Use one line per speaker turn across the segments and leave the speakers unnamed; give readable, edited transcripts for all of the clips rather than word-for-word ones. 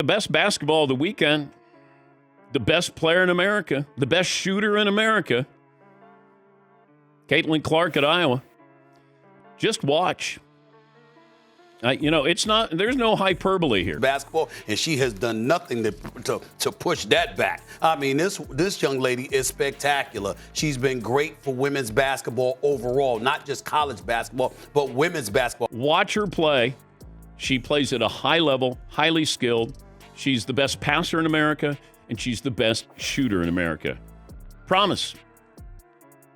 best basketball of the weekend, the best player in America, the best shooter in America, Caitlin Clark at Iowa. Just watch. It's not. There's no hyperbole here.
Basketball, and she has done nothing to push that back. I mean, this young lady is spectacular. She's been great for women's basketball overall, not just college basketball, but women's basketball.
Watch her play. She plays at a high level, highly skilled. She's the best passer in America, and she's the best shooter in America. Promise.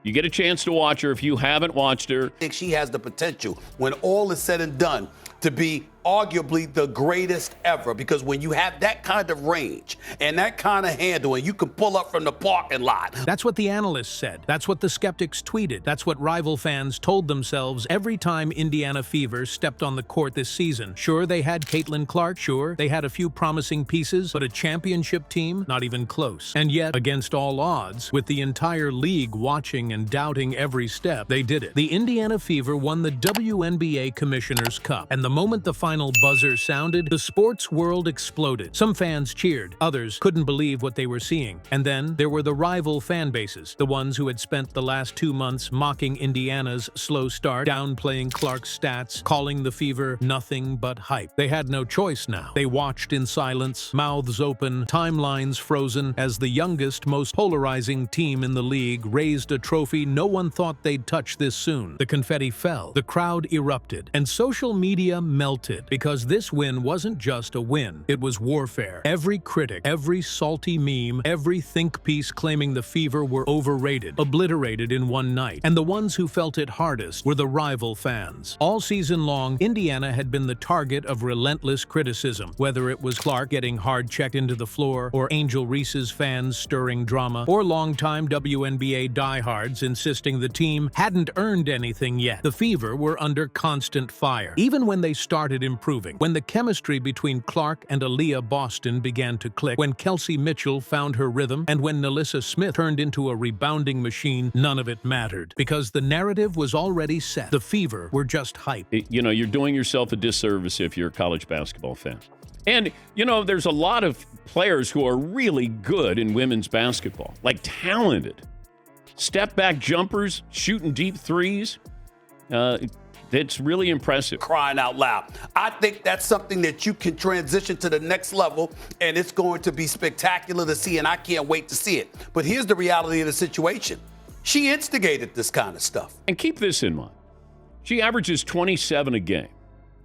You get a chance to watch her if you haven't watched her.
I think she has the potential, when all is said and done, to be arguably the greatest ever, because when you have that kind of range and that kind of handle, and you can pull up from the parking lot.
That's what the analysts said. That's what the skeptics tweeted. That's what rival fans told themselves every time Indiana Fever stepped on the court this season. Sure, they had Caitlin Clark. Sure, they had a few promising pieces, but a championship team? Not even close. And yet, against all odds, with the entire league watching and doubting every step, they did it. The Indiana Fever won the WNBA Commissioner's Cup, and the moment the final buzzer sounded, the sports world exploded. Some fans cheered, others couldn't believe what they were seeing. And then there were the rival fan bases, the ones who had spent the last 2 months mocking Indiana's slow start, downplaying Clark's stats, calling the Fever nothing but hype. They had no choice now. They watched in silence, mouths open, timelines frozen, as the youngest, most polarizing team in the league raised a trophy no one thought they'd touch this soon. The confetti fell, the crowd erupted, and social media melted, because this win wasn't just a win. It was warfare. Every critic, every salty meme, every think piece claiming the Fever were overrated, obliterated in one night. And the ones who felt it hardest were the rival fans. All season long, Indiana had been the target of relentless criticism, whether it was Clark getting hard-checked into the floor, or Angel Reese's fans stirring drama, or longtime WNBA diehards insisting the team hadn't earned anything yet. The Fever were under constant fire. Even when they started improving, when the chemistry between Clark and Aaliyah Boston began to click, when Kelsey Mitchell found her rhythm, and when Nalissa Smith turned into a rebounding machine, none of it mattered, because the narrative was already set. The Fever were just hype.
You're doing yourself a disservice if you're a college basketball fan. And, there's a lot of players who are really good in women's basketball, like talented. Step-back jumpers, shooting deep threes. It's really impressive.
Crying out loud. I think that's something that you can transition to the next level, and it's going to be spectacular to see, and I can't wait to see it. But here's the reality of the situation. She instigated this kind of stuff.
And keep this in mind. She averages 27 a game.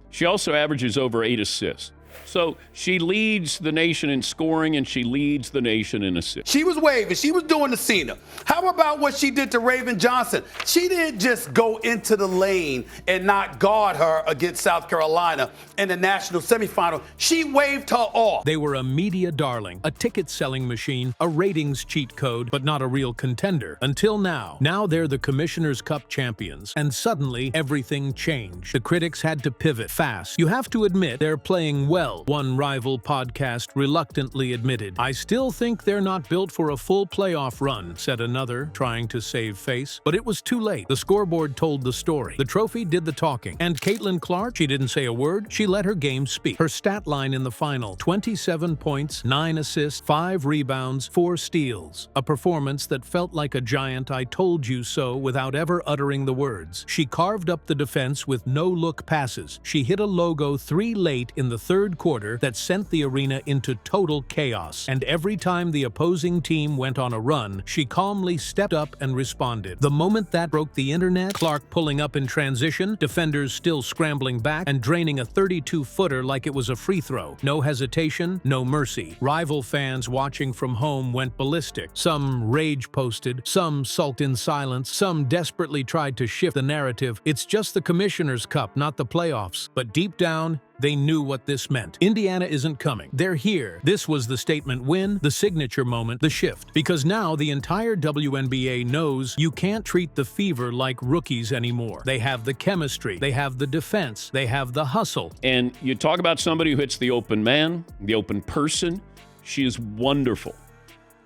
She also averages over 8 assists. So she leads the nation in scoring, and she leads the nation in assists.
She was waving. She was doing the Cena. How about what she did to Raven Johnson? She didn't just go into the lane and not guard her against South Carolina in the national semifinal. She waved her off.
They were a media darling, a ticket-selling machine, a ratings cheat code, but not a real contender. Until now. Now they're the Commissioner's Cup champions, and suddenly everything changed. The critics had to pivot fast. You have to admit they're playing well, one rival podcast reluctantly admitted. I still think they're not built for a full playoff run, said another, trying to save face. But it was too late. The scoreboard told the story. The trophy did the talking. And Caitlin Clark, she didn't say a word. She let her game speak. Her stat line in the final: 27 points, 9 assists, 5 rebounds, 4 steals. A performance that felt like a giant I told you so without ever uttering the words. She carved up the defense with no-look passes. She hit a logo 3 late in the third quarter that sent the arena into total chaos. And every time the opposing team went on a run, she calmly stepped up and responded. The moment that broke the internet, Clark pulling up in transition, defenders still scrambling back, and draining a 32-footer like it was a free throw. No hesitation, no mercy. Rival fans watching from home went ballistic. Some rage posted, some sulked in silence, some desperately tried to shift the narrative. It's just the Commissioner's Cup, not the playoffs. But deep down, they knew what this meant. Indiana isn't coming. They're here. This was the statement win, the signature moment, the shift. Because now the entire WNBA knows you can't treat the Fever like rookies anymore. They have the chemistry. They have the defense. They have the hustle.
And you talk about somebody who hits the open man, the open person. She is wonderful.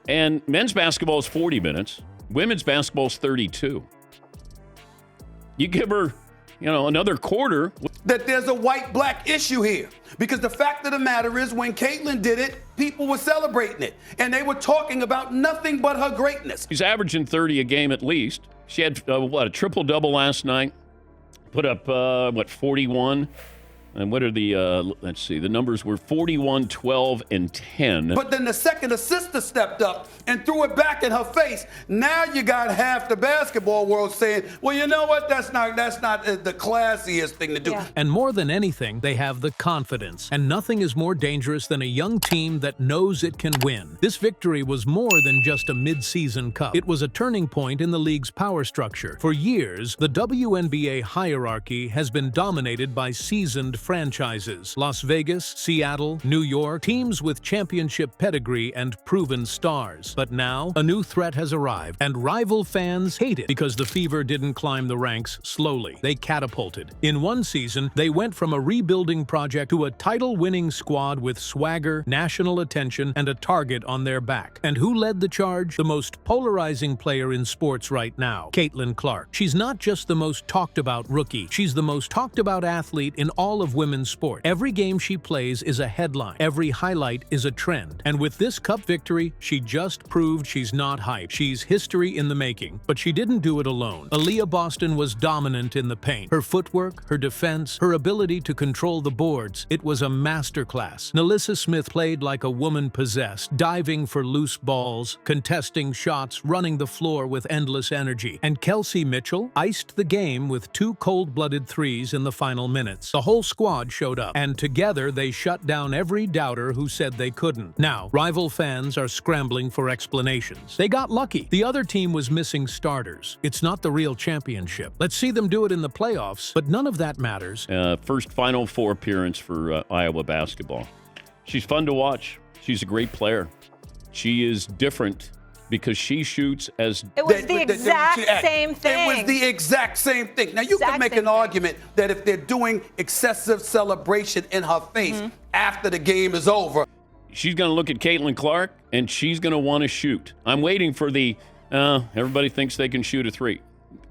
And men's basketball is 40 minutes. Women's basketball is 32. You give her, another quarter.
that there's a white-black issue here. Because the fact of the matter is, when Caitlin did it, people were celebrating it. And they were talking about nothing but her greatness.
She's averaging 30 a game at least. She had, a triple-double last night. Put up, 41? And what are the, let's see, the numbers were 41, 12, and 10.
But then the second assistant stepped up and threw it back in her face. Now you got half the basketball world saying, well, you know what, that's not the classiest thing to do.
Yeah.
And more than anything, they have the confidence. And nothing is more dangerous than a young team that knows it can win. This victory was more than just a mid-season cup. It was a turning point in the league's power structure. For years, the WNBA hierarchy has been dominated by seasoned franchises. Las Vegas, Seattle, New York, teams with championship pedigree and proven stars. But now, a new threat has arrived, and rival fans hate it because the Fever didn't climb the ranks slowly. They catapulted. In one season, they went from a rebuilding project to a title-winning squad with swagger, national attention, and a target on their back. And who led the charge? The most polarizing player in sports right now, Caitlin Clark. She's not just the most talked-about rookie. She's the most talked-about athlete in all of women's sport. Every game she plays is a headline. Every highlight is a trend. And with this cup victory, she just proved she's not hype. She's history in the making. But she didn't do it alone. Aaliyah Boston was dominant in the paint. Her footwork, her defense, her ability to control the boards, it was a masterclass. Nalissa Smith played like a woman possessed, diving for loose balls, contesting shots, running the floor with endless energy. And Kelsey Mitchell iced the game with 2 cold-blooded threes in the final minutes. The whole squad showed up, and together they shut down every doubter who said they couldn't. Now, rival fans are scrambling for explanations. They got lucky. The other team was missing starters. It's not the real championship. Let's see them do it in the playoffs, but none of that matters.
First Final Four appearance for Iowa basketball. She's fun to watch. She's a great player. She is different because she shoots as...
It was the exact same thing.
It was the exact same thing. Now, you can make an argument that if they're doing excessive celebration in her face after the game is over...
She's going to look at Caitlin Clark, and she's going to want to shoot. I'm waiting for the, everybody thinks they can shoot a three.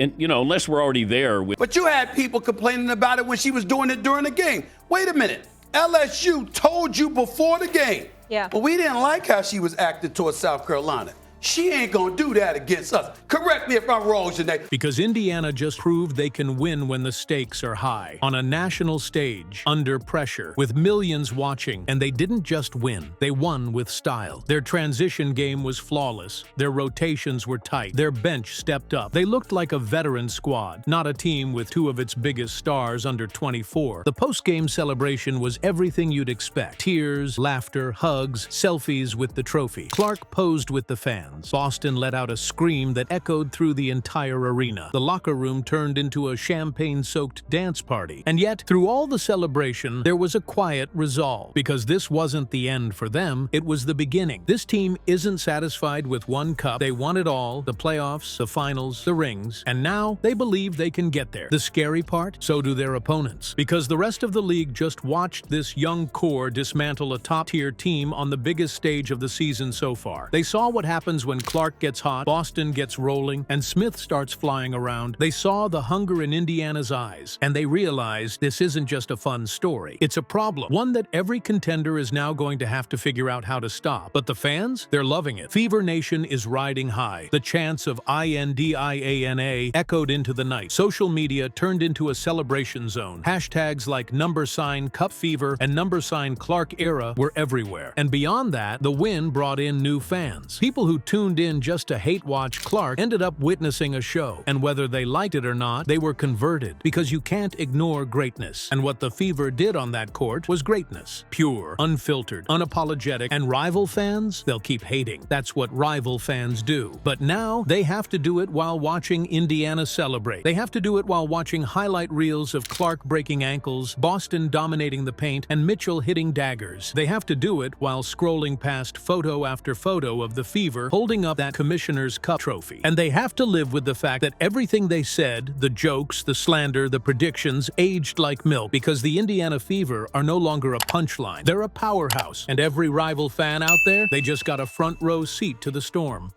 And, unless we're already there.
But you had people complaining about it when she was doing it during the game. Wait a minute. LSU told you before the game.
Yeah.
But we didn't like how she was acting towards South Carolina. She ain't gonna do that against us. Correct me if I'm wrong, Janae.
Because Indiana just proved they can win when the stakes are high. On a national stage, under pressure, with millions watching. And they didn't just win. They won with style. Their transition game was flawless. Their rotations were tight. Their bench stepped up. They looked like a veteran squad, not a team with 2 of its biggest stars under 24. The post-game celebration was everything you'd expect. Tears, laughter, hugs, selfies with the trophy. Clark posed with the fans. Boston let out a scream that echoed through the entire arena. The locker room turned into a champagne-soaked dance party. And yet, through all the celebration, there was a quiet resolve. Because this wasn't the end for them, it was the beginning. This team isn't satisfied with one cup. They want it all, the playoffs, the finals, the rings. And now, they believe they can get there. The scary part? So do their opponents. Because the rest of the league just watched this young core dismantle a top-tier team on the biggest stage of the season so far. They saw what happens when Clark gets hot, Boston gets rolling, and Smith starts flying around. They saw the hunger in Indiana's eyes, and they realized this isn't just a fun story. It's a problem, one that every contender is now going to have to figure out how to stop. But the fans? They're loving it. Fever Nation is riding high. The chants of INDIANA echoed into the night. Social media turned into a celebration zone. Hashtags like #CupFever and #Clark Era were everywhere. And beyond that, the win brought in new fans. People who tuned in just to hate-watch Clark ended up witnessing a show. And whether they liked it or not, they were converted. Because you can't ignore greatness. And what the Fever did on that court was greatness. Pure, unfiltered, unapologetic. And rival fans? They'll keep hating. That's what rival fans do. But now, they have to do it while watching Indiana celebrate. They have to do it while watching highlight reels of Clark breaking ankles, Boston dominating the paint, and Mitchell hitting daggers. They have to do it while scrolling past photo after photo of the Fever holding up that Commissioner's Cup trophy. And they have to live with the fact that everything they said, the jokes, the slander, the predictions, aged like milk because the Indiana Fever are no longer a punchline. They're a powerhouse. And every rival fan out there, they just got a front row seat to the storm.